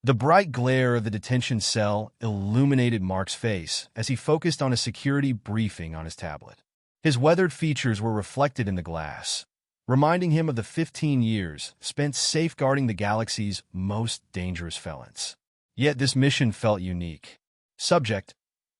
The bright glare of the detention cell illuminated Mark's face as he focused on a security briefing on his tablet. His weathered features were reflected in the glass, reminding him of the 15 years spent safeguarding the galaxy's most dangerous felons. Yet this mission felt unique. Subject: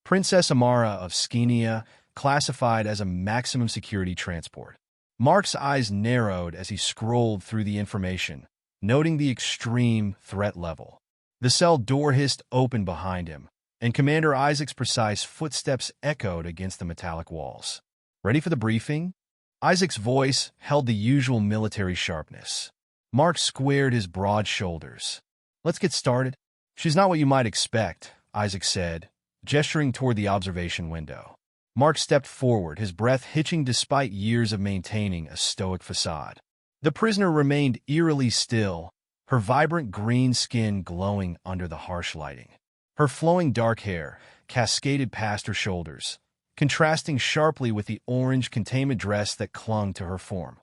Princess Amara of Skenia, classified as a maximum security transport. Mark's eyes narrowed as he scrolled through the information, noting the extreme threat level. The cell door hissed open behind him, and Commander Isaac's precise footsteps echoed against the metallic walls. "Ready for the briefing?" Isaac's voice held the usual military sharpness. Mark squared his broad shoulders. "Let's get started." "She's not what you might expect," Isaac said, gesturing toward the observation window. Mark stepped forward, his breath hitching despite years of maintaining a stoic facade. The prisoner remained eerily still, her vibrant green skin glowing under the harsh lighting. Her flowing dark hair cascaded past her shoulders, contrasting sharply with the orange containment dress that clung to her form,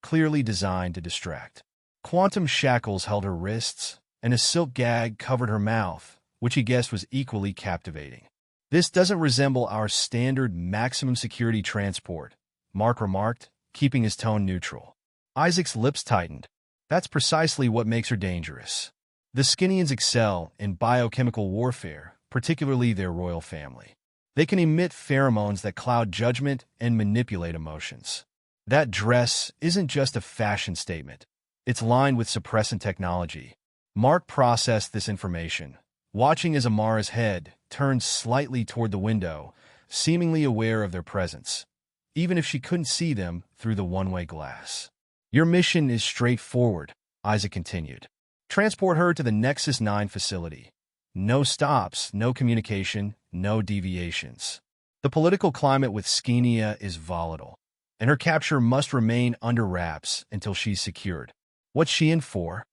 clearly designed to distract. Quantum shackles held her wrists, and a silk gag covered her mouth, which he guessed was equally captivating. "This doesn't resemble our standard maximum security transport," Mark remarked, keeping his tone neutral. Isaac's lips tightened. "That's precisely what makes her dangerous. The Skinians excel in biochemical warfare, particularly their royal family. They can emit pheromones that cloud judgment and manipulate emotions. That dress isn't just a fashion statement. It's lined with suppressant technology." Mark processed this information, watching as Amara's head turned slightly toward the window, seemingly aware of their presence, even if she couldn't see them through the one-way glass. "Your mission is straightforward," Isaac continued. "Transport her to the Nexus 9 facility. No stops, no communication, no deviations. The political climate with Skenia is volatile, and her capture must remain under wraps until she's secured." "What's she in for?"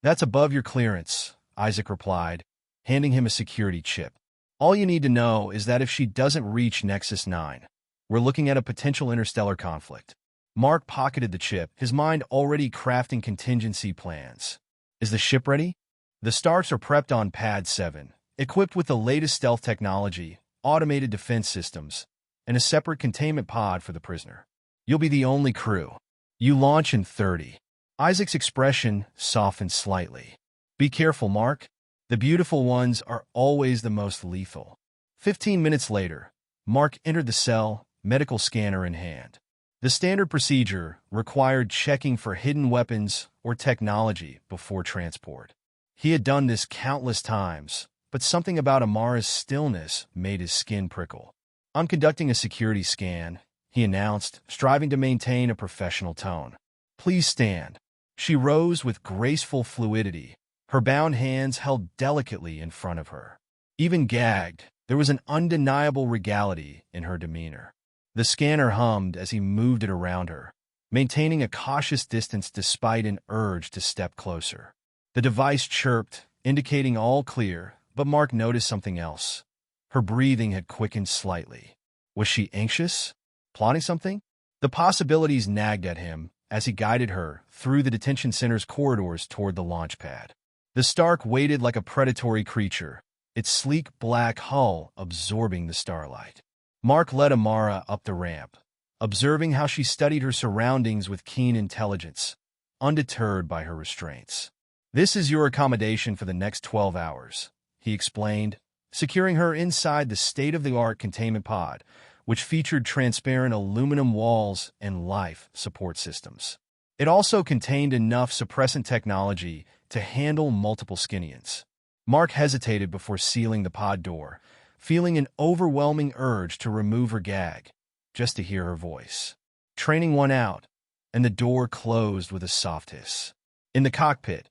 "That's above your clearance," Isaac replied, handing him a security chip. "All you need to know is that if she doesn't reach Nexus 9, we're looking at a potential interstellar conflict." Mark pocketed the chip, his mind already crafting contingency plans. "Is the ship ready?" "The Starks are prepped on Pad 7, equipped with the latest stealth technology, automated defense systems, and a separate containment pod for the prisoner. You'll be the only crew. You launch in 30. Isaac's expression softened slightly. "Be careful, Mark. The beautiful ones are always the most lethal." 15 minutes later, Mark entered the cell, medical scanner in hand. The standard procedure required checking for hidden weapons or technology before transport. He had done this countless times, but something about Amara's stillness made his skin prickle. "I'm conducting a security scan," he announced, striving to maintain a professional tone. "Please stand." She rose with graceful fluidity, her bound hands held delicately in front of her. Even gagged, there was an undeniable regality in her demeanor. The scanner hummed as he moved it around her, maintaining a cautious distance despite an urge to step closer. The device chirped, indicating all clear, but Mark noticed something else. Her breathing had quickened slightly. Was she anxious? Plotting something? The possibilities nagged at him as he guided her through the detention center's corridors toward the launch pad. The Stark waited like a predatory creature, its sleek black hull absorbing the starlight. Mark led Amara up the ramp, observing how she studied her surroundings with keen intelligence, undeterred by her restraints. "This is your accommodation for the next 12 hours, he explained, securing her inside the state-of-the-art containment pod, which featured transparent aluminum walls and life support systems. It also contained enough suppressant technology to handle multiple Skinians. Mark hesitated before sealing the pod door, feeling an overwhelming urge to remove her gag, just to hear her voice. Training won out, and the door closed with a soft hiss. In the cockpit,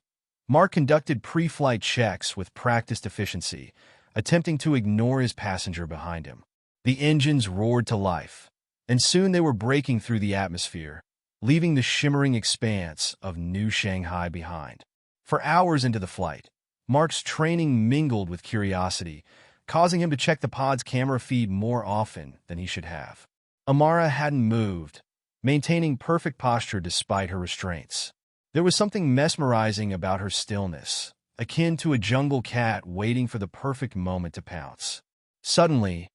Mark conducted pre-flight checks with practiced efficiency, attempting to ignore his passenger behind him. The engines roared to life, and soon they were breaking through the atmosphere, leaving the shimmering expanse of New Shanghai behind. For hours into the flight, Mark's training mingled with curiosity, causing him to check the pod's camera feed more often than he should have. Amara hadn't moved, maintaining perfect posture despite her restraints. There was something mesmerizing about her stillness, akin to a jungle cat waiting for the perfect moment to pounce. Suddenly,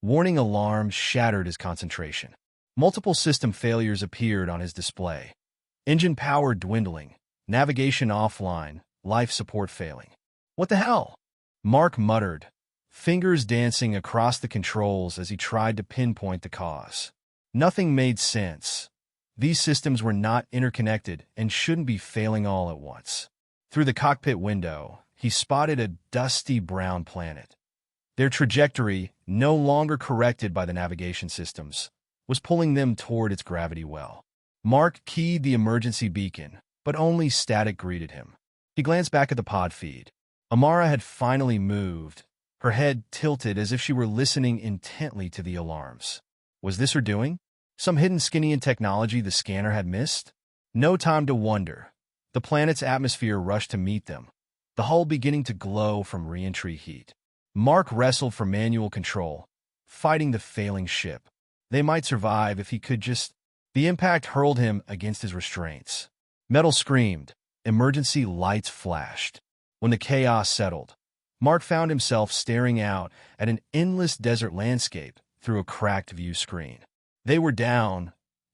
warning alarms shattered his concentration. Multiple system failures appeared on his display. Engine power dwindling, navigation offline, life support failing. What the hell? Mark muttered, fingers dancing across the controls as he tried to pinpoint the cause. Nothing made sense. These systems were not interconnected and shouldn't be failing all at once. Through the cockpit window, he spotted a dusty brown planet. Their trajectory, no longer corrected by the navigation systems, was pulling them toward its gravity well. Mark keyed the emergency beacon, but only static greeted him. He glanced back at the pod feed. Amara had finally moved, her head tilted as if she were listening intently to the alarms. Was this her doing? Some hidden Skinian technology the scanner had missed? No time to wonder. The planet's atmosphere rushed to meet them, the hull beginning to glow from re-entry heat. Mark wrestled for manual control, fighting the failing ship. They might survive if he could just... The impact hurled him against his restraints. Metal screamed. Emergency lights flashed. When the chaos settled, Mark found himself staring out at an endless desert landscape through a cracked view screen. They were down,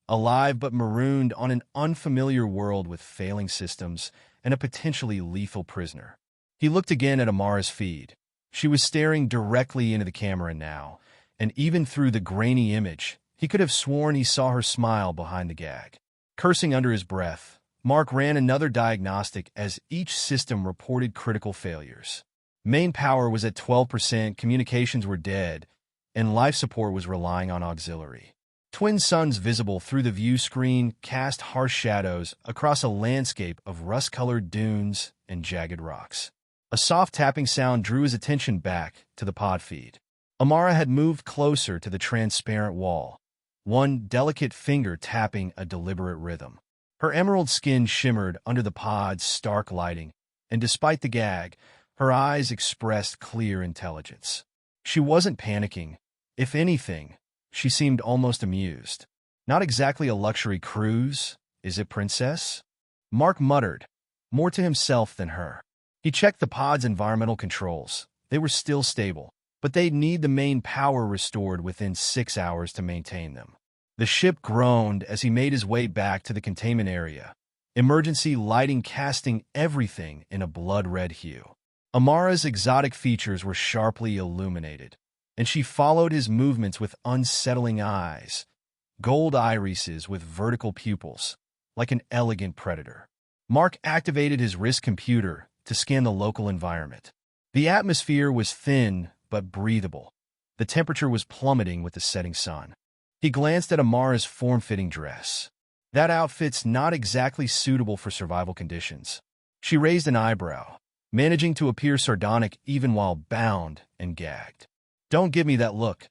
alive but marooned on an unfamiliar world with failing systems and a potentially lethal prisoner. He looked again at Amara's feed. She was staring directly into the camera now, and even through the grainy image, he could have sworn he saw her smile behind the gag. Cursing under his breath, Mark ran another diagnostic as each system reported critical failures. Main power was at 12%, communications were dead, and life support was relying on auxiliary. Twin suns visible through the view screen cast harsh shadows across a landscape of rust-colored dunes and jagged rocks. A soft tapping sound drew his attention back to the pod feed. Amara had moved closer to the transparent wall, one delicate finger tapping a deliberate rhythm. Her emerald skin shimmered under the pod's stark lighting, and despite the gag, her eyes expressed clear intelligence. She wasn't panicking. If anything, she seemed almost amused. Not exactly a luxury cruise, is it, Princess? Mark muttered, more to himself than her. He checked the pod's environmental controls. They were still stable, but they'd need the main power restored within 6 hours to maintain them. The ship groaned as he made his way back to the containment area, emergency lighting casting everything in a blood-red hue. Amara's exotic features were sharply illuminated, and she followed his movements with unsettling eyes, gold irises with vertical pupils, like an elegant predator. Mark activated his wrist computer to scan the local environment. The atmosphere was thin but breathable. The temperature was plummeting with the setting sun. He glanced at Amara's form-fitting dress. That outfit's not exactly suitable for survival conditions. She raised an eyebrow, managing to appear sardonic even while bound and gagged. Don't give me that look.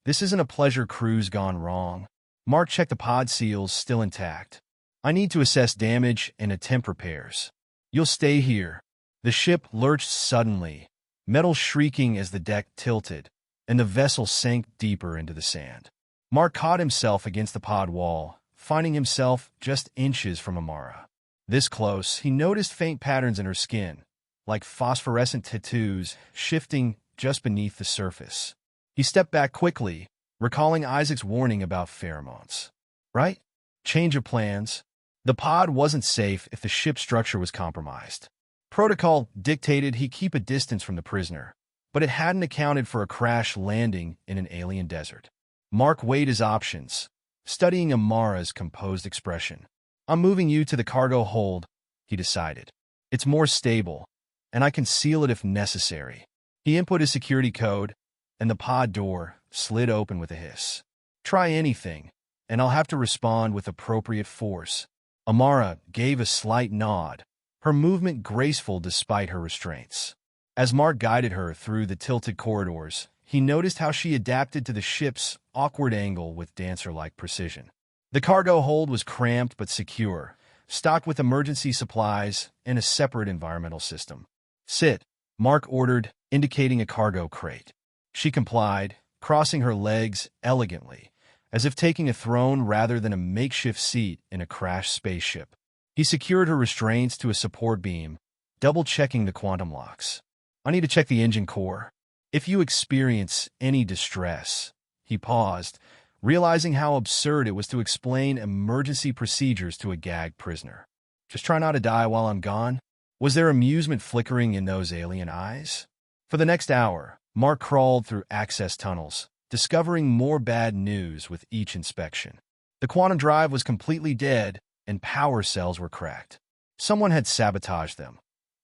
This isn't a pleasure cruise gone wrong. Mark checked the pod seals still intact. I need to assess damage and attempt repairs. You'll stay here. The ship lurched suddenly, metal shrieking as the deck tilted, and the vessel sank deeper into the sand. Mark caught himself against the pod wall, finding himself just inches from Amara. This close, he noticed faint patterns in her skin, like phosphorescent tattoos shifting just beneath the surface. He stepped back quickly, recalling Isaac's warning about pheromones. Right? Change of plans. The pod wasn't safe if the ship's structure was compromised. Protocol dictated he keep a distance from the prisoner, but it hadn't accounted for a crash landing in an alien desert. Mark weighed his options, studying Amara's composed expression. I'm moving you to the cargo hold, he decided. It's more stable, and I can seal it if necessary. He input his security code, and the pod door slid open with a hiss. Try anything, and I'll have to respond with appropriate force. Amara gave a slight nod, her movement graceful despite her restraints. As Mark guided her through the tilted corridors, he noticed how she adapted to the ship's awkward angle with dancer-like precision. The cargo hold was cramped but secure, stocked with emergency supplies and a separate environmental system. Sit, Mark ordered, indicating a cargo crate. She complied, crossing her legs elegantly, as if taking a throne rather than a makeshift seat in a crashed spaceship. He secured her restraints to a support beam, double-checking the quantum locks. I need to check the engine core. If you experience any distress, he paused, realizing how absurd it was to explain emergency procedures to a gagged prisoner. Just try not to die while I'm gone? Was there amusement flickering in those alien eyes? For the next hour, Mark crawled through access tunnels, discovering more bad news with each inspection. The quantum drive was completely dead, and power cells were cracked. Someone had sabotaged them.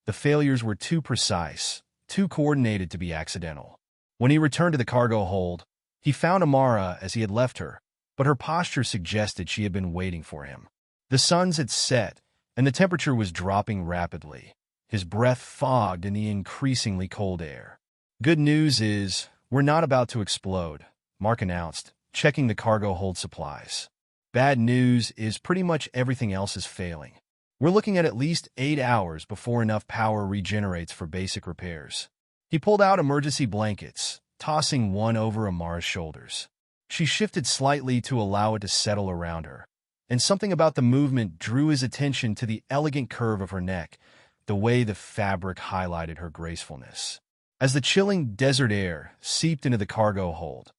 The failures were too precise, too coordinated to be accidental. When he returned to the cargo hold, he found Amara as he had left her, but her posture suggested she had been waiting for him. The suns had set, and the temperature was dropping rapidly, his breath fogged in the increasingly cold air. "Good news is, we're not about to explode," Mark announced, checking the cargo hold supplies. "Bad news is pretty much everything else is failing. We're looking at least 8 hours before enough power regenerates for basic repairs." He pulled out emergency blankets, tossing one over Amara's shoulders. She shifted slightly to allow it to settle around her, and something about the movement drew his attention to the elegant curve of her neck, the way the fabric highlighted her gracefulness. As the chilling desert air seeped into the cargo hold,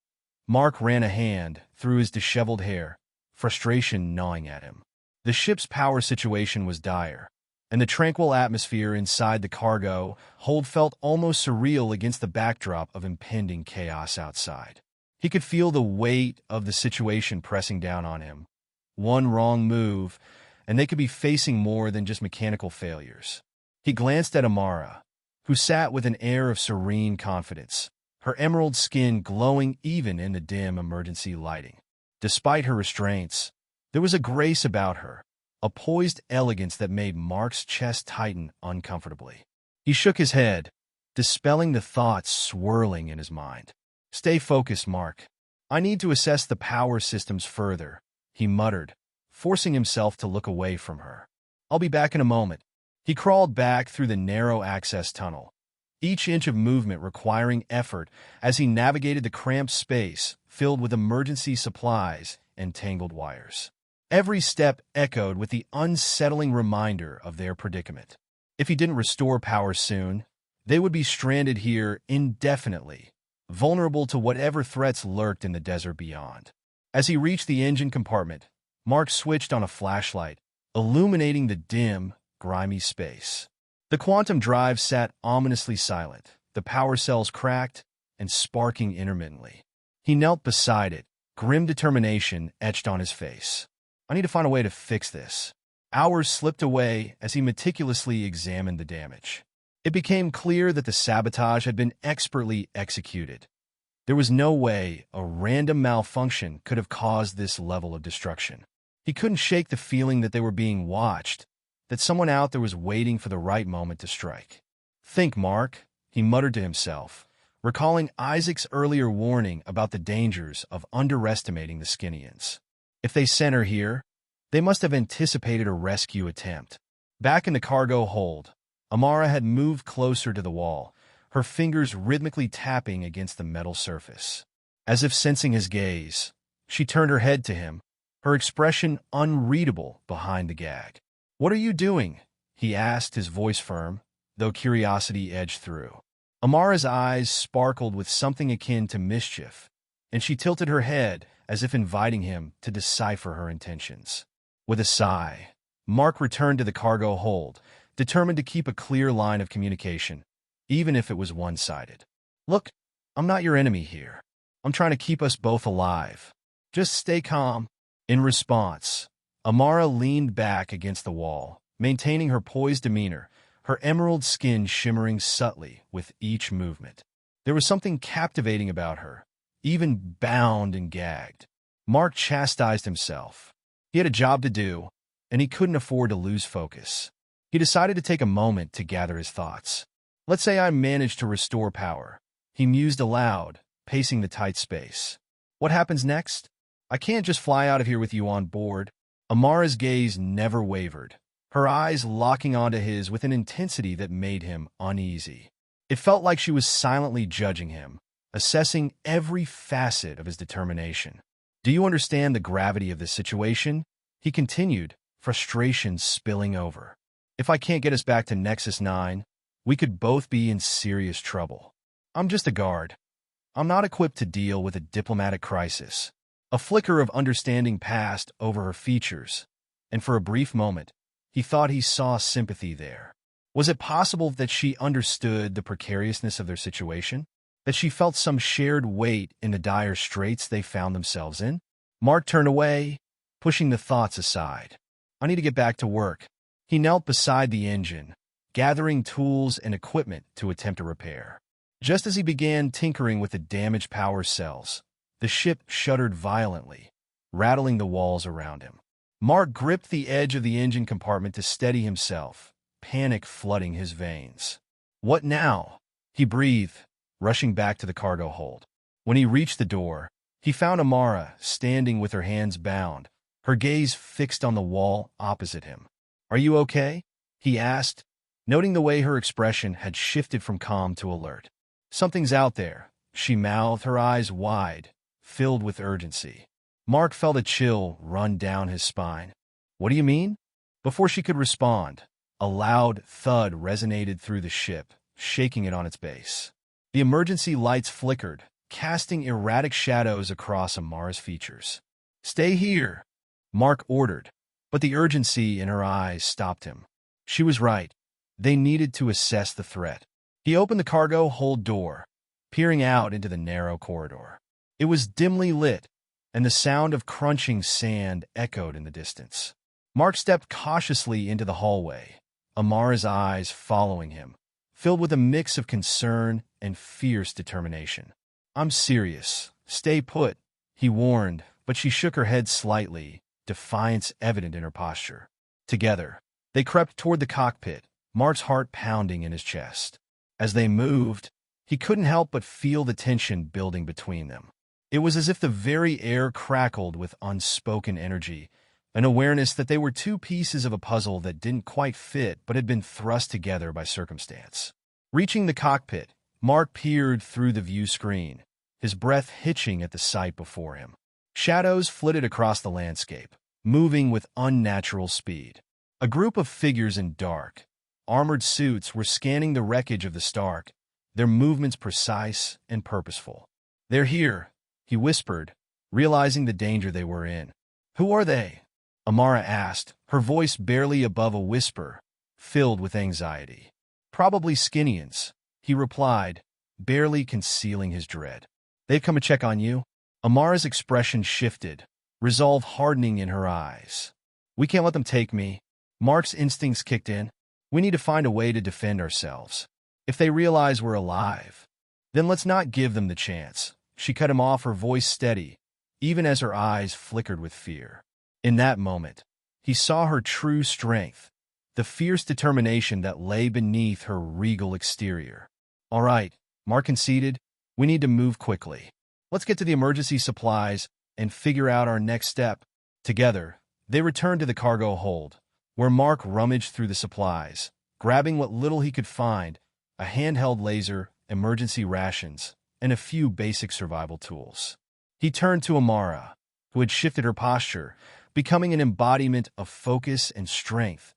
Mark ran a hand through his disheveled hair, frustration gnawing at him. The ship's power situation was dire, and the tranquil atmosphere inside the cargo hold felt almost surreal against the backdrop of impending chaos outside. He could feel the weight of the situation pressing down on him. One wrong move, and they could be facing more than just mechanical failures. He glanced at Amara, who sat with an air of serene confidence, her emerald skin glowing even in the dim emergency lighting. Despite her restraints, there was a grace about her, a poised elegance that made Mark's chest tighten uncomfortably. He shook his head, dispelling the thoughts swirling in his mind. "Stay focused, Mark. I need to assess the power systems further," he muttered, forcing himself to look away from her. "I'll be back in a moment." He crawled back through the narrow access tunnel, each inch of movement requiring effort as he navigated the cramped space filled with emergency supplies and tangled wires. Every step echoed with the unsettling reminder of their predicament. If he didn't restore power soon, they would be stranded here indefinitely, vulnerable to whatever threats lurked in the desert beyond. As he reached the engine compartment, Mark switched on a flashlight, illuminating the dim, grimy space. The quantum drive sat ominously silent, the power cells cracked and sparking intermittently. He knelt beside it, grim determination etched on his face. "I need to find a way to fix this." Hours slipped away as he meticulously examined the damage. It became clear that the sabotage had been expertly executed. There was no way a random malfunction could have caused this level of destruction. He couldn't shake the feeling that they were being watched, that someone out there was waiting for the right moment to strike. "Think, Mark," he muttered to himself, recalling Isaac's earlier warning about the dangers of underestimating the Skinians. If they sent her here, they must have anticipated a rescue attempt. Back in the cargo hold, Amara had moved closer to the wall, her fingers rhythmically tapping against the metal surface. As if sensing his gaze, she turned her head to him, her expression unreadable behind the gag. "What are you doing?" he asked, his voice firm, though curiosity edged through. Amara's eyes sparkled with something akin to mischief, and she tilted her head as if inviting him to decipher her intentions. With a sigh, Mark returned to the cargo hold, determined to keep a clear line of communication, even if it was one-sided. "Look, I'm not your enemy here. I'm trying to keep us both alive. Just stay calm." In response, Amara leaned back against the wall, maintaining her poised demeanor, her emerald skin shimmering subtly with each movement. There was something captivating about her, even bound and gagged. Mark chastised himself. He had a job to do, and he couldn't afford to lose focus. He decided to take a moment to gather his thoughts. "Let's say I managed to restore power," he mused aloud, pacing the tight space. "What happens next? I can't just fly out of here with you on board." Amara's gaze never wavered, her eyes locking onto his with an intensity that made him uneasy. It felt like she was silently judging him, assessing every facet of his determination. "Do you understand the gravity of this situation?" he continued, frustration spilling over. If I can't get us back to Nexus 9, we could both be in serious trouble. I'm just a guard. I'm not equipped to deal with a diplomatic crisis. A flicker of understanding passed over her features, and for a brief moment, he thought he saw sympathy there. Was it possible that she understood the precariousness of their situation? That she felt some shared weight in the dire straits they found themselves in? Mark turned away, pushing the thoughts aside. I need to get back to work. He knelt beside the engine, gathering tools and equipment to attempt a repair. Just as he began tinkering with the damaged power cells, the ship shuddered violently, rattling the walls around him. Mark gripped the edge of the engine compartment to steady himself, panic flooding his veins. What now? He breathed, rushing back to the cargo hold. When he reached the door, he found Amara standing with her hands bound, her gaze fixed on the wall opposite him. "Are you okay?" he asked, noting the way her expression had shifted from calm to alert. "Something's out there," she mouthed, her eyes wide, filled with urgency. Mark felt a chill run down his spine. "What do you mean?" Before she could respond, a loud thud resonated through the ship, shaking it on its base. The emergency lights flickered, casting erratic shadows across Amara's features. "Stay here," Mark ordered, but the urgency in her eyes stopped him. She was right. They needed to assess the threat. He opened the cargo hold door, peering out into the narrow corridor. It was dimly lit, and the sound of crunching sand echoed in the distance. Mark stepped cautiously into the hallway, Amara's eyes following him, filled with a mix of concern and fierce determination. "I'm serious. Stay put," he warned, but she shook her head slightly, defiance evident in her posture. Together, they crept toward the cockpit, Mark's heart pounding in his chest. As they moved, he couldn't help but feel the tension building between them. It was as if the very air crackled with unspoken energy, an awareness that they were two pieces of a puzzle that didn't quite fit but had been thrust together by circumstance. Reaching the cockpit, Mark peered through the view screen, his breath hitching at the sight before him. Shadows flitted across the landscape, moving with unnatural speed. A group of figures in dark, armored suits were scanning the wreckage of the Stark, their movements precise and purposeful. "They're here," he whispered, realizing the danger they were in. "Who are they?" Amara asked, her voice barely above a whisper, filled with anxiety. "Probably Skinnians," he replied, barely concealing his dread. "They've come to check on you?" Amara's expression shifted, resolve hardening in her eyes. "We can't let them take me." Mark's instincts kicked in. "We need to find a way to defend ourselves. If they realize we're alive, then let's not give them the chance." She cut him off, her voice steady, even as her eyes flickered with fear. In that moment, he saw her true strength, the fierce determination that lay beneath her regal exterior. "All right," Mark conceded, "we need to move quickly. Let's get to the emergency supplies and figure out our next step." Together, they returned to the cargo hold, where Mark rummaged through the supplies, grabbing what little he could find, a handheld laser, emergency rations, and a few basic survival tools. He turned to Amara, who had shifted her posture, becoming an embodiment of focus and strength,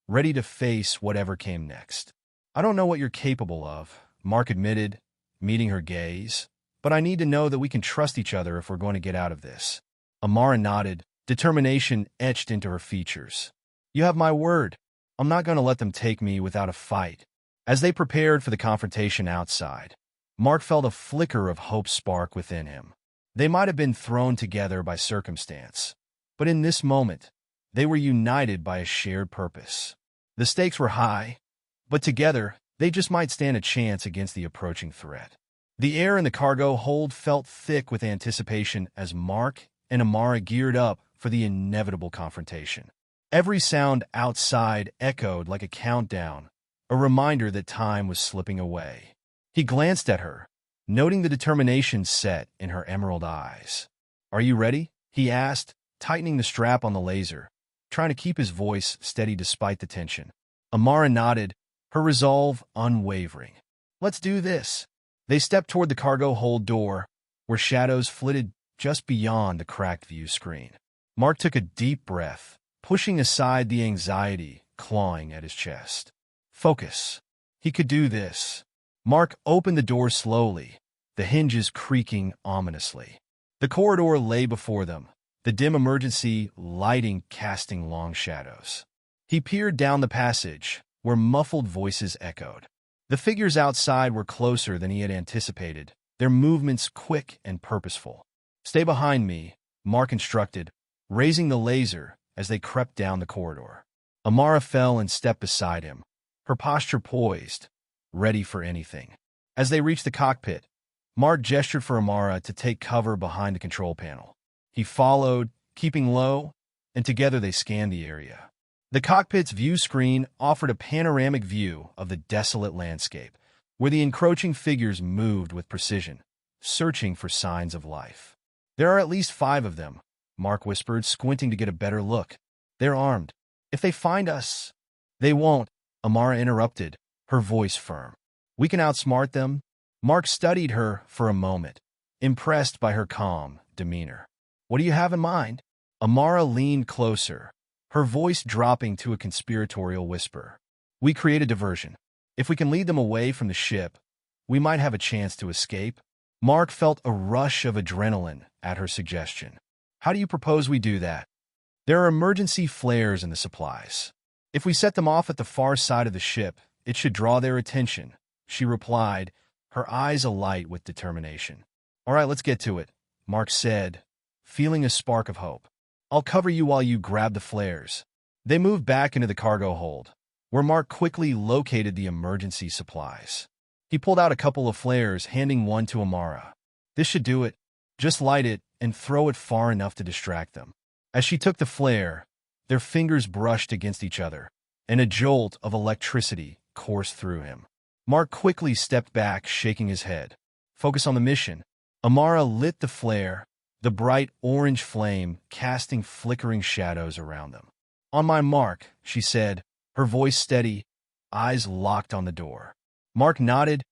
ready to face whatever came next. "I don't know what you're capable of," Mark admitted, meeting her gaze, "but I need to know that we can trust each other if we're going to get out of this." Amara nodded, determination etched into her features. "You have my word. I'm not going to let them take me without a fight." As they prepared for the confrontation outside, Mark felt a flicker of hope spark within him. They might have been thrown together by circumstance, but in this moment, they were united by a shared purpose. The stakes were high, but together, they just might stand a chance against the approaching threat. The air in the cargo hold felt thick with anticipation as Mark and Amara geared up for the inevitable confrontation. Every sound outside echoed like a countdown, a reminder that time was slipping away. He glanced at her, noting the determination set in her emerald eyes. "Are you ready?" he asked, tightening the strap on the laser, trying to keep his voice steady despite the tension. Amara nodded, her resolve unwavering. "Let's do this." They stepped toward the cargo hold door, where shadows flitted just beyond the cracked view screen. Mark took a deep breath, pushing aside the anxiety clawing at his chest. Focus. He could do this. Mark opened the door slowly, the hinges creaking ominously. The corridor lay before them, the dim emergency lighting casting long shadows. He peered down the passage, where muffled voices echoed. The figures outside were closer than he had anticipated, their movements quick and purposeful. "Stay behind me," Mark instructed, raising the laser as they crept down the corridor. Amara fell and stepped beside him, her posture poised, ready for anything. As they reached the cockpit, Mark gestured for Amara to take cover behind the control panel. He followed, keeping low, and together they scanned the area. The cockpit's view screen offered a panoramic view of the desolate landscape, where the encroaching figures moved with precision, searching for signs of life. "There are at least 5 of them," Mark whispered, squinting to get a better look. "They're armed. If they find us—" "They won't," Amara interrupted, her voice firm. "We can outsmart them." Mark studied her for a moment, impressed by her calm demeanor. "What do you have in mind?" Amara leaned closer, her voice dropping to a conspiratorial whisper. "We create a diversion. If we can lead them away from the ship, we might have a chance to escape." Mark felt a rush of adrenaline at her suggestion. "How do you propose we do that?" "There are emergency flares in the supplies. If we set them off at the far side of the ship, it should draw their attention," she replied, her eyes alight with determination. "All right, let's get to it," Mark said, feeling a spark of hope. "I'll cover you while you grab the flares." They moved back into the cargo hold, where Mark quickly located the emergency supplies. He pulled out a couple of flares, handing one to Amara. "This should do it. Just light it and throw it far enough to distract them." As she took the flare, their fingers brushed against each other, and a jolt of electricity coursed through him. Mark quickly stepped back, shaking his head. "Focus on the mission." Amara lit the flare, the bright orange flame casting flickering shadows around them. "On my mark," she said, her voice steady, eyes locked on the door. Mark nodded,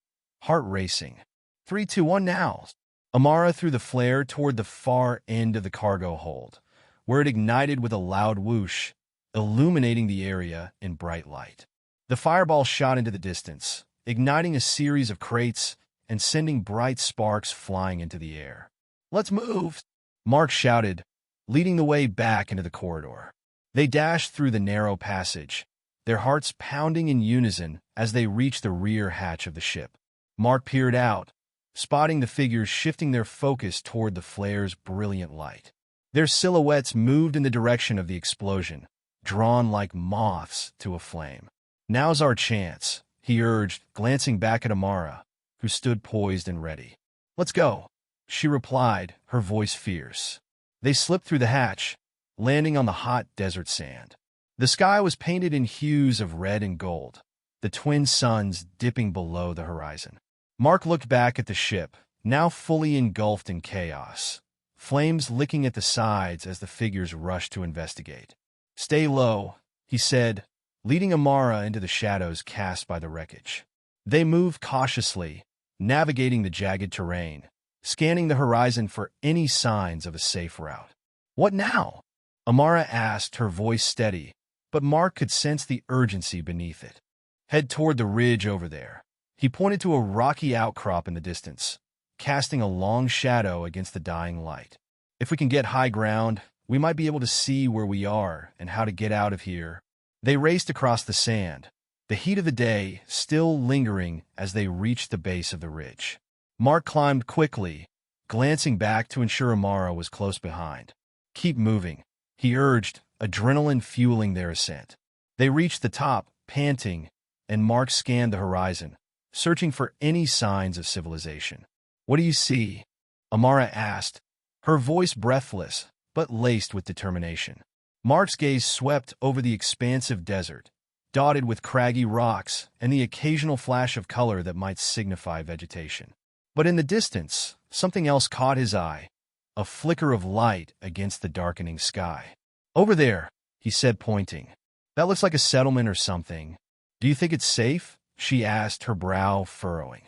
heart racing. 3, 2, 1, now." Amara threw the flare toward the far end of the cargo hold, where it ignited with a loud whoosh, illuminating the area in bright light. The fireball shot into the distance, igniting a series of crates and sending bright sparks flying into the air. "Let's move," Mark shouted, leading the way back into the corridor. They dashed through the narrow passage, their hearts pounding in unison as they reached the rear hatch of the ship. Mark peered out, spotting the figures shifting their focus toward the flare's brilliant light. Their silhouettes moved in the direction of the explosion, drawn like moths to a flame. "Now's our chance," he urged, glancing back at Amara, who stood poised and ready. "Let's go," she replied, her voice fierce. They slipped through the hatch, landing on the hot desert sand. The sky was painted in hues of red and gold, the twin suns dipping below the horizon. Mark looked back at the ship, now fully engulfed in chaos, flames licking at the sides as the figures rushed to investigate. "Stay low," he said, leading Amara into the shadows cast by the wreckage. They moved cautiously, navigating the jagged terrain, scanning the horizon for any signs of a safe route. "What now?" Amara asked, her voice steady, but Mark could sense the urgency beneath it. "Head toward the ridge over there." He pointed to a rocky outcrop in the distance, casting a long shadow against the dying light. "If we can get high ground, we might be able to see where we are and how to get out of here." They raced across the sand, the heat of the day still lingering as they reached the base of the ridge. Mark climbed quickly, glancing back to ensure Amara was close behind. "Keep moving," he urged, adrenaline fueling their ascent. They reached the top, panting, and Mark scanned the horizon, searching for any signs of civilization. "What do you see?" Amara asked, her voice breathless but laced with determination. Mark's gaze swept over the expansive desert, dotted with craggy rocks and the occasional flash of color that might signify vegetation. But in the distance, something else caught his eye, a flicker of light against the darkening sky. "Over there," he said, pointing. "That looks like a settlement or something. Do you think it's safe?" she asked, her brow furrowing.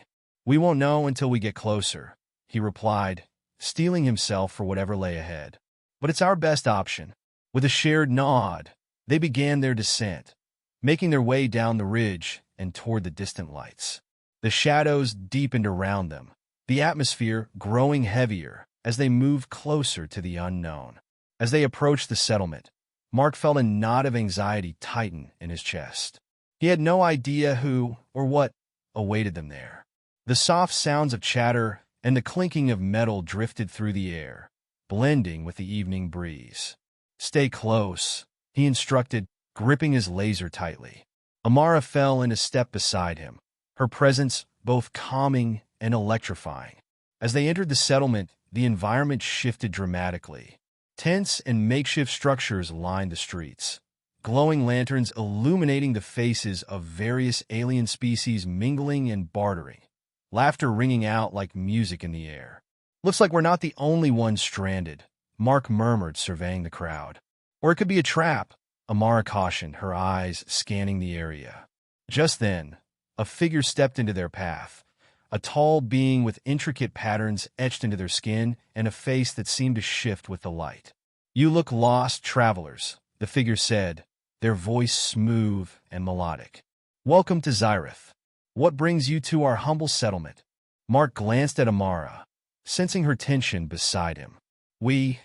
"We won't know until we get closer," he replied, steeling himself for whatever lay ahead. "But it's our best option." With a shared nod, they began their descent, making their way down the ridge and toward the distant lights. The shadows deepened around them, the atmosphere growing heavier as they moved closer to the unknown. As they approached the settlement, Mark felt a knot of anxiety tighten in his chest. He had no idea who or what awaited them there. The soft sounds of chatter and the clinking of metal drifted through the air, blending with the evening breeze. "Stay close," he instructed, gripping his laser tightly. Amara fell into step beside him, her presence both calming and electrifying. As they entered the settlement, the environment shifted dramatically. Tents and makeshift structures lined the streets, glowing lanterns illuminating the faces of various alien species mingling and bartering, laughter ringing out like music in the air. "Looks like we're not the only ones stranded," Mark murmured, surveying the crowd. "Or it could be a trap," Amara cautioned, her eyes scanning the area. Just then, a figure stepped into their path, a tall being with intricate patterns etched into their skin and a face that seemed to shift with the light. "You look lost, travelers," the figure said, their voice smooth and melodic. "Welcome to Zyrath. What brings you to our humble settlement?" Mark glanced at Amara, sensing her tension beside him. We're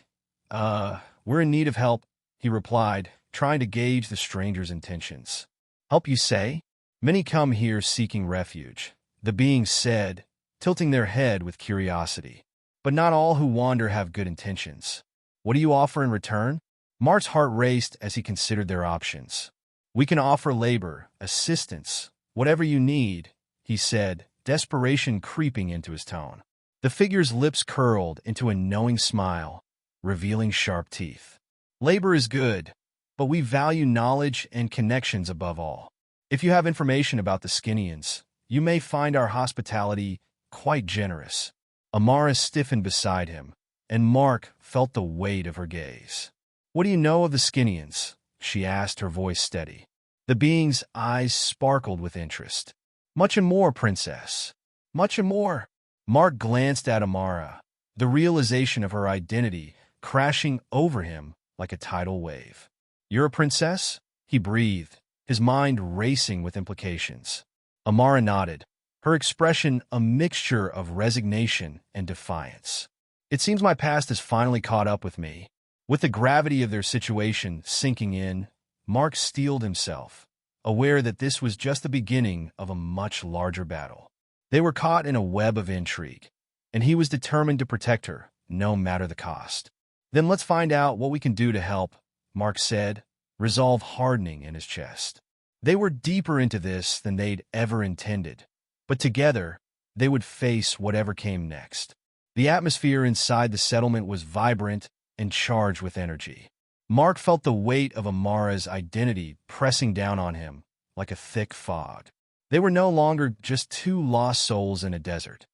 in need of help," he replied, trying to gauge the stranger's intentions. "Help, you say? Many come here seeking refuge," the being said, tilting their head with curiosity. "But not all who wander have good intentions. What do you offer in return?" Mark's heart raced as he considered their options. "We can offer labor, assistance, whatever you need," he said, desperation creeping into his tone. The figure's lips curled into a knowing smile, revealing sharp teeth. "Labor is good, but we value knowledge and connections above all. If you have information about the Skinnians, you may find our hospitality quite generous." Amara stiffened beside him, and Mark felt the weight of her gaze. "What do you know of the Skinnians?" she asked, her voice steady. The being's eyes sparkled with interest. "Much and more, Princess. Much and more." Mark glanced at Amara, the realization of her identity crashing over him like a tidal wave. "You're a princess?" he breathed, his mind racing with implications. Amara nodded, her expression a mixture of resignation and defiance. "It seems my past has finally caught up with me." With the gravity of their situation sinking in, Mark steeled himself, aware that this was just the beginning of a much larger battle. They were caught in a web of intrigue, and he was determined to protect her, no matter the cost. "Then let's find out what we can do to help," Mark said, resolve hardening in his chest. They were deeper into this than they'd ever intended, but together, they would face whatever came next. The atmosphere inside the settlement was vibrant and charged with energy. Mark felt the weight of Amara's identity pressing down on him like a thick fog. They were no longer just two lost souls in a desert.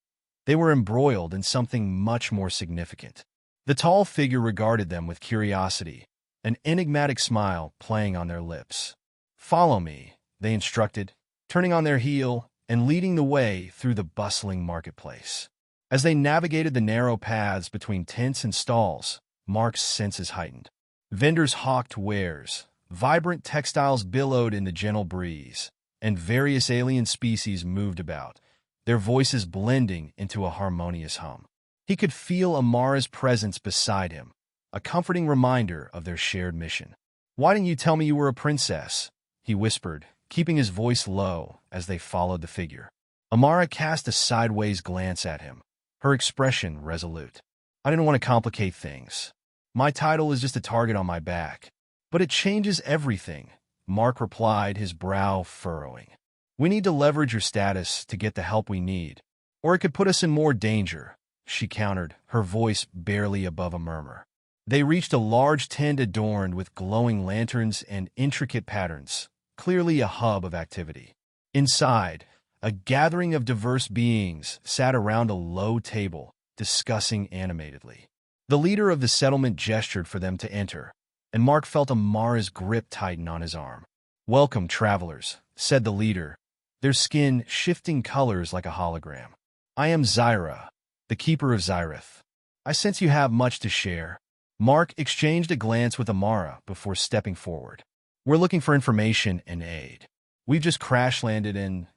They were embroiled in something much more significant. The tall figure regarded them with curiosity, an enigmatic smile playing on their lips. "Follow me," they instructed, turning on their heel and leading the way through the bustling marketplace. As they navigated the narrow paths between tents and stalls, Mark's senses heightened. Vendors hawked wares, vibrant textiles billowed in the gentle breeze, and various alien species moved about, their voices blending into a harmonious hum. He could feel Amara's presence beside him, a comforting reminder of their shared mission. "Why didn't you tell me you were a princess?" he whispered, keeping his voice low as they followed the figure. Amara cast a sideways glance at him, her expression resolute. "I didn't want to complicate things. My title is just a target on my back. But it changes everything," Mark replied, his brow furrowing. "We need to leverage your status to get the help we need, or it could put us in more danger," she countered, her voice barely above a murmur. They reached a large tent adorned with glowing lanterns and intricate patterns, clearly a hub of activity. Inside, a gathering of diverse beings sat around a low table, discussing animatedly. The leader of the settlement gestured for them to enter, and Mark felt Amara's grip tighten on his arm. "Welcome, travelers," said the leader, their skin shifting colors like a hologram. "I am Zyrath, the keeper of Zyrath. I sense you have much to share." Mark exchanged a glance with Amara before stepping forward. We're looking for information and aid. We've just crash-landed and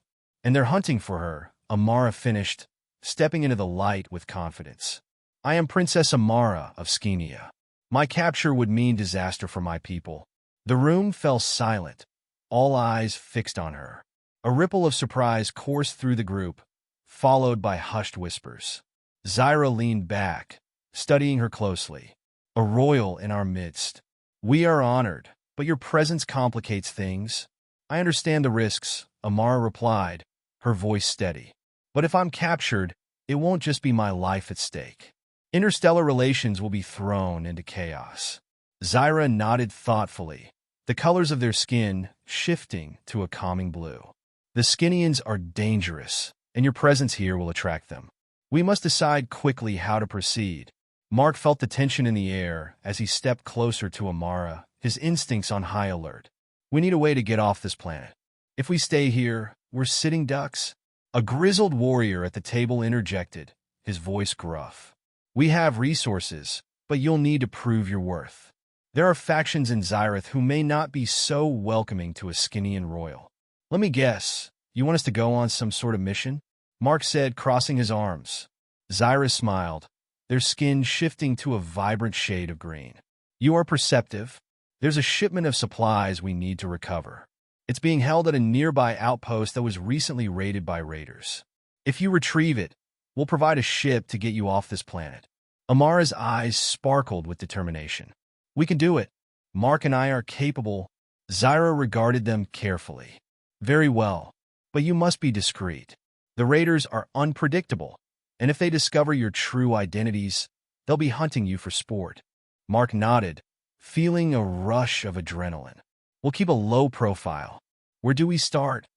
they're hunting for her," Amara finished, stepping into the light with confidence. "I am Princess Amara of Skenia. My capture would mean disaster for my people." The room fell silent, all eyes fixed on her. A ripple of surprise coursed through the group, followed by hushed whispers. Zyra leaned back, studying her closely. "A royal in our midst. We are honored, but your presence complicates things." "I understand the risks," Amara replied, her voice steady. "But if I'm captured, it won't just be my life at stake. Interstellar relations will be thrown into chaos." Zyra nodded thoughtfully, the colors of their skin shifting to a calming blue. "The Skinians are dangerous, and your presence here will attract them. We must decide quickly how to proceed." Mark felt the tension in the air as he stepped closer to Amara, his instincts on high alert. "We need a way to get off this planet. If we stay here, we're sitting ducks." A grizzled warrior at the table interjected, his voice gruff. "We have resources, but you'll need to prove your worth. There are factions in Zyrath who may not be so welcoming to a Skinian royal." "Let me guess, you want us to go on some sort of mission?" Mark said, crossing his arms. Zyra smiled, their skin shifting to a vibrant shade of green. "You are perceptive. There's a shipment of supplies we need to recover. It's being held at a nearby outpost that was recently raided by raiders. If you retrieve it, we'll provide a ship to get you off this planet." Amara's eyes sparkled with determination. "We can do it. Mark and I are capable." Zyra regarded them carefully. "Very well, but you must be discreet. The raiders are unpredictable, and if they discover your true identities, they'll be hunting you for sport." Mark nodded, feeling a rush of adrenaline. "We'll keep a low profile. Where do we start?"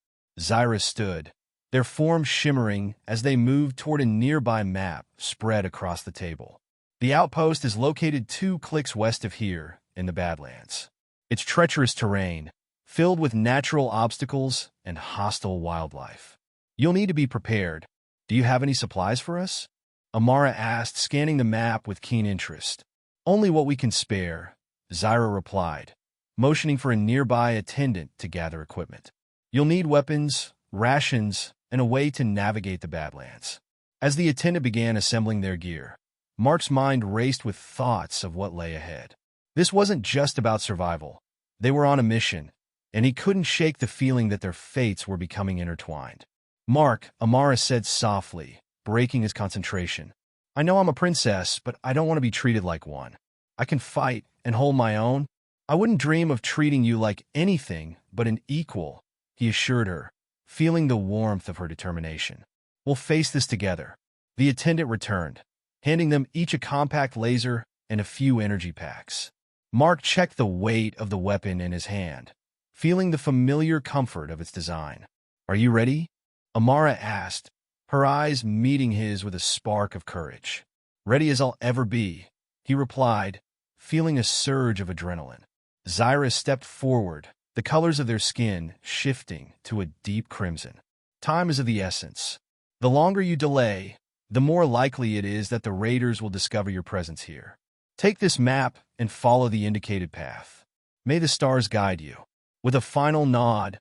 Zyra stood, their forms shimmering as they moved toward a nearby map spread across the table. "The outpost is located 2 clicks west of here, in the Badlands. It's treacherous terrain, filled with natural obstacles and hostile wildlife. You'll need to be prepared. Do you have any supplies for us?" Amara asked, scanning the map with keen interest. "Only what we can spare," Zyra replied, motioning for a nearby attendant to gather equipment. "You'll need weapons, rations, and a way to navigate the Badlands." As the attendant began assembling their gear, Mark's mind raced with thoughts of what lay ahead. This wasn't just about survival. They were on a mission, and he couldn't shake the feeling that their fates were becoming intertwined. "Mark," Amara said softly, breaking his concentration. "I know I'm a princess, but I don't want to be treated like one. I can fight and hold my own. I wouldn't dream of treating you like anything but an equal," he assured her, feeling the warmth of her determination. "We'll face this together." The attendant returned, handing them each a compact laser and a few energy packs. Mark checked the weight of the weapon in his hand, feeling the familiar comfort of its design. "Are you ready?" Amara asked, her eyes meeting his with a spark of courage. "Ready as I'll ever be," he replied, feeling a surge of adrenaline. Zyra stepped forward, the colors of their skin shifting to a deep crimson. "Time is of the essence. The longer you delay, the more likely it is that the raiders will discover your presence here. Take this map and follow the indicated path. May the stars guide you." With a final nod,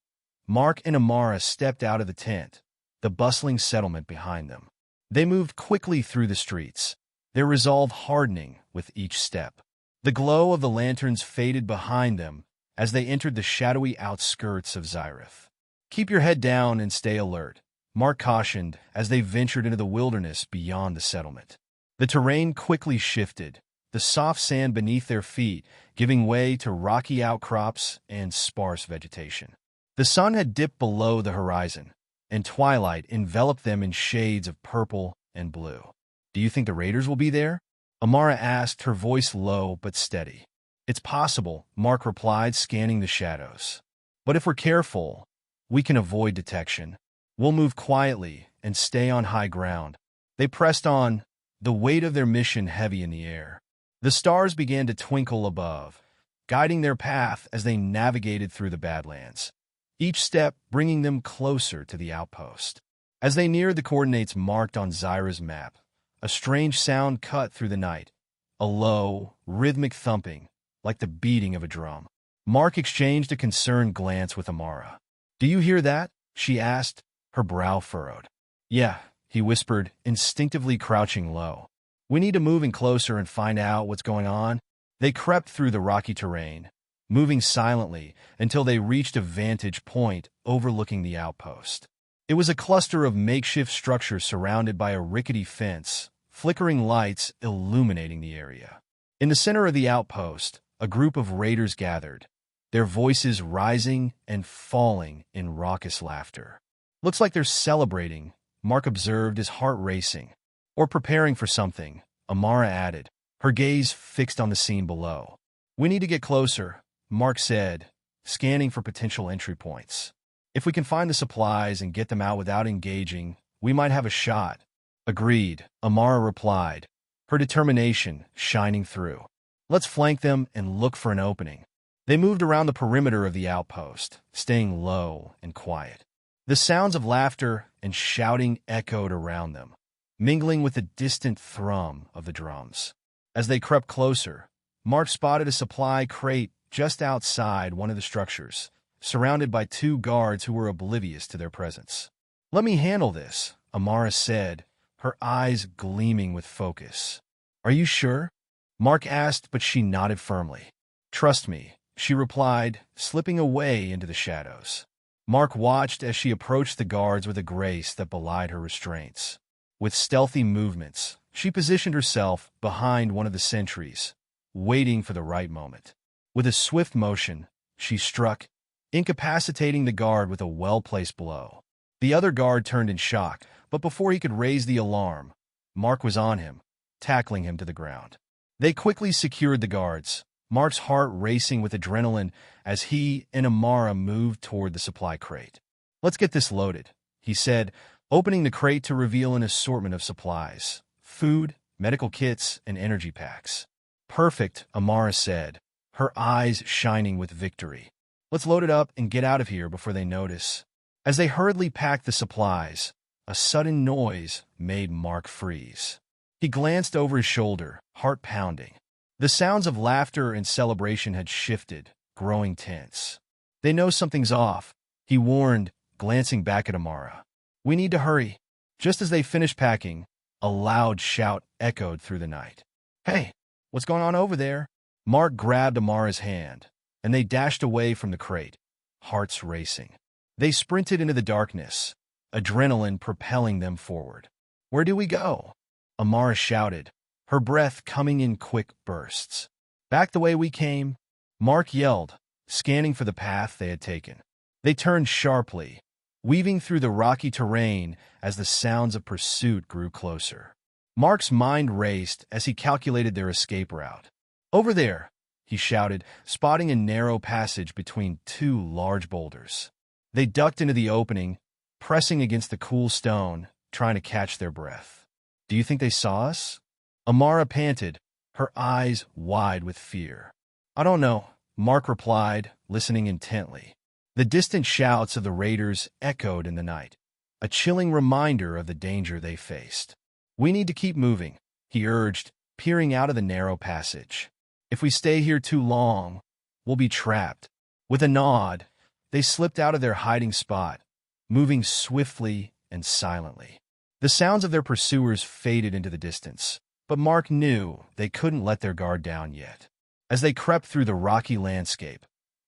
Mark and Amara stepped out of the tent, the bustling settlement behind them. They moved quickly through the streets, their resolve hardening with each step. The glow of the lanterns faded behind them as they entered the shadowy outskirts of Zyrath. "Keep your head down and stay alert," Mark cautioned as they ventured into the wilderness beyond the settlement. The terrain quickly shifted, the soft sand beneath their feet giving way to rocky outcrops and sparse vegetation. The sun had dipped below the horizon, and twilight enveloped them in shades of purple and blue. "Do you think the raiders will be there?" Amara asked, her voice low but steady. "It's possible," Mark replied, scanning the shadows. "But if we're careful, we can avoid detection. We'll move quietly and stay on high ground." They pressed on, the weight of their mission heavy in the air. The stars began to twinkle above, guiding their path as they navigated through the Badlands, each step bringing them closer to the outpost. As they neared the coordinates marked on Zyra's map, a strange sound cut through the night, a low, rhythmic thumping, like the beating of a drum. Mark exchanged a concerned glance with Amara. "Do you hear that?" she asked, her brow furrowed. "Yeah," he whispered, instinctively crouching low. "We need to move in closer and find out what's going on." They crept through the rocky terrain, moving silently until they reached a vantage point overlooking the outpost. It was a cluster of makeshift structures surrounded by a rickety fence, flickering lights illuminating the area. In the center of the outpost, a group of raiders gathered, their voices rising and falling in raucous laughter. "Looks like they're celebrating," Mark observed, his heart racing. "Or preparing for something," Amara added, her gaze fixed on the scene below. "We need to get closer," Mark said, scanning for potential entry points. "If we can find the supplies and get them out without engaging, we might have a shot." "Agreed," Amara replied, her determination shining through. "Let's flank them and look for an opening." They moved around the perimeter of the outpost, staying low and quiet. The sounds of laughter and shouting echoed around them, mingling with the distant thrum of the drums. As they crept closer, Mark spotted a supply crate just outside one of the structures, surrounded by two guards who were oblivious to their presence. "Let me handle this," Amara said, her eyes gleaming with focus. "Are you sure?" Mark asked, but she nodded firmly. "Trust me," she replied, slipping away into the shadows. Mark watched as she approached the guards with a grace that belied her restraints. With stealthy movements, she positioned herself behind one of the sentries, waiting for the right moment. With a swift motion, she struck, incapacitating the guard with a well-placed blow. The other guard turned in shock, but before he could raise the alarm, Mark was on him, tackling him to the ground. They quickly secured the guards, Mark's heart racing with adrenaline as he and Amara moved toward the supply crate. "Let's get this loaded," he said, opening the crate to reveal an assortment of supplies: food, medical kits, and energy packs. "Perfect," Amara said, her eyes shining with victory. "Let's load it up and get out of here before they notice." As they hurriedly packed the supplies, a sudden noise made Mark freeze. He glanced over his shoulder, heart pounding. The sounds of laughter and celebration had shifted, growing tense. "They know something's off," he warned, glancing back at Amara. "We need to hurry." Just as they finished packing, a loud shout echoed through the night. "Hey, what's going on over there?" Mark grabbed Amara's hand, and they dashed away from the crate, hearts racing. They sprinted into the darkness, adrenaline propelling them forward. "Where do we go?" Amara shouted, her breath coming in quick bursts. "Back the way we came," Mark yelled, scanning for the path they had taken. They turned sharply, weaving through the rocky terrain as the sounds of pursuit grew closer. Mark's mind raced as he calculated their escape route. "Over there," he shouted, spotting a narrow passage between two large boulders. They ducked into the opening, pressing against the cool stone, trying to catch their breath. "Do you think they saw us?" Amara panted, her eyes wide with fear. "I don't know," Mark replied, listening intently. The distant shouts of the raiders echoed in the night, a chilling reminder of the danger they faced. "We need to keep moving," he urged, peering out of the narrow passage. "If we stay here too long, we'll be trapped." With a nod, they slipped out of their hiding spot, moving swiftly and silently. The sounds of their pursuers faded into the distance, but Mark knew they couldn't let their guard down yet. As they crept through the rocky landscape,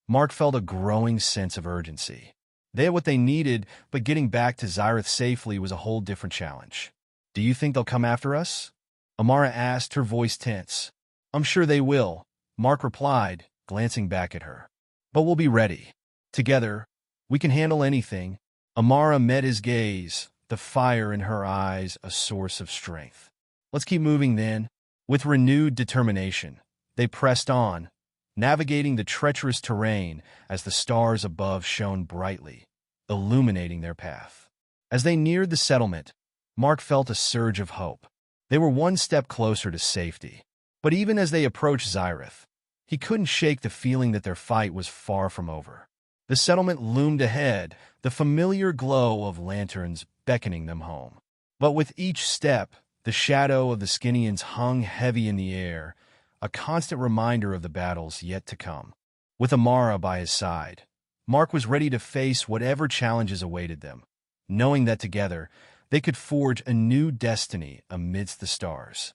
Mark felt a growing sense of urgency. They had what they needed, but getting back to Zyrath safely was a whole different challenge. "Do you think they'll come after us?" Amara asked, her voice tense. "I'm sure they will," Mark replied, glancing back at her. "But we'll be ready. Together, we can handle anything." Amara met his gaze, the fire in her eyes a source of strength. "Let's keep moving then." With renewed determination, they pressed on, navigating the treacherous terrain as the stars above shone brightly, illuminating their path. As they neared the settlement, Mark felt a surge of hope. They were one step closer to safety. But even as they approached Zyrath, he couldn't shake the feeling that their fight was far from over. The settlement loomed ahead, the familiar glow of lanterns beckoning them home. But with each step, the shadow of the Skinians hung heavy in the air, a constant reminder of the battles yet to come. With Amara by his side, Mark was ready to face whatever challenges awaited them, knowing that together they could forge a new destiny amidst the stars.